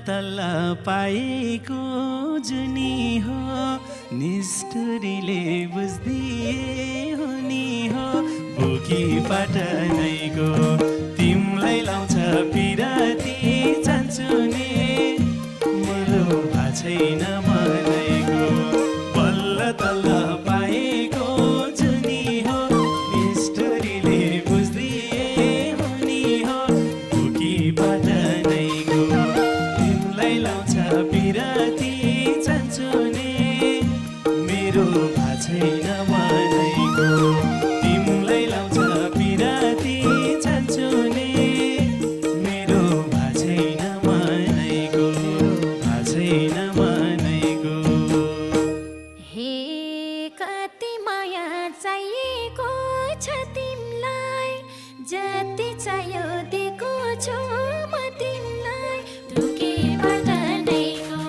तल्ल पाएको जुनी हो निष्ठुरीले बुझ्दिए हुनी हो भोकी पाटनैको तिमलाई लाउँछ पिराती चान्छु नि मुलो छैन मनैको बल्ल तल्ल पाएको जुनी हो निष्ठुरीले बुझ्दिए हुनी हो भोकी पाटनैको तिमलाई लाउँछ पिराती चान्छु नि मेरो छैन मनैको तिमलाई लाउँछ पिराती चान्छु नि मेरो छैन मनैको छैन मनैको हे कति माया चाहिएको छ तिमलाई जति चाहियो दिएको छु म तिमलाई दुखी पाटनैको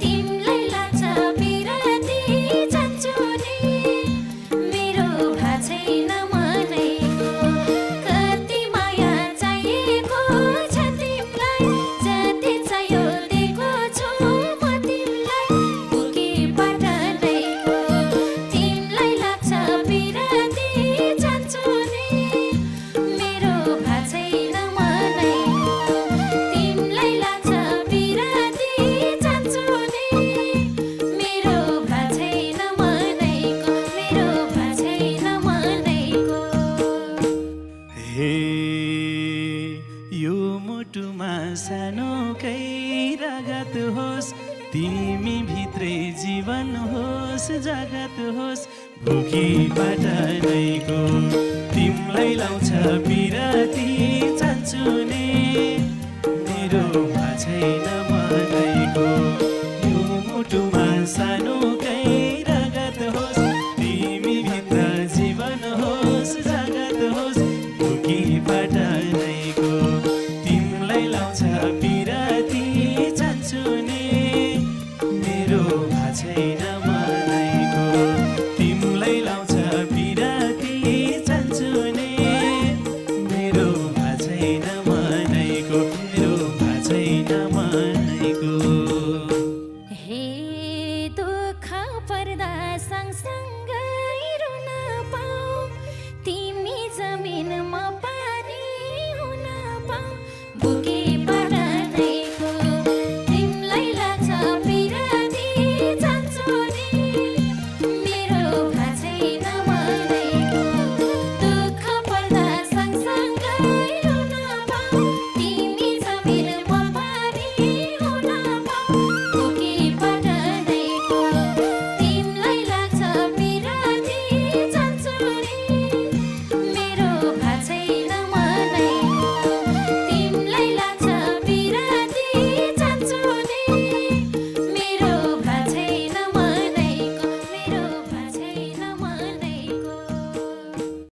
तिमलाई लाग्छ पिराती चान्छु नि मेरो छैन मनैको कति माया चाहिएको छ तिमलाई जति चाहियो दिएको छु म तिमलाई दुखी पाटनैको तिमलाई लाग्छ पिराती चान्छु नि मेरो छैन मनैको तिमलाई लाग्छ पिराती चान्छु नि मेरो छैन मनैको मेरो छैन मनैको हे यो मुटुमा सानोकै रगत होस् तिमी भित्रै जीवन होस् जगत होस् भोकी पाटनैको तिमलाई लाउँछ पिराती चान्छु नि मेरो छैन मनैको यो मुटुमा सानोकै रगत होस् तिमी भित्र जीवन होस् जगत होस् भोकी पाटनैको तिमलाई लाउँछ पिराती चान्छु नि मेरो छैन मनैको तिमलाई लाउँछ पिराती चान्छु नि मेरो छैन मनैको मेरो छैन मन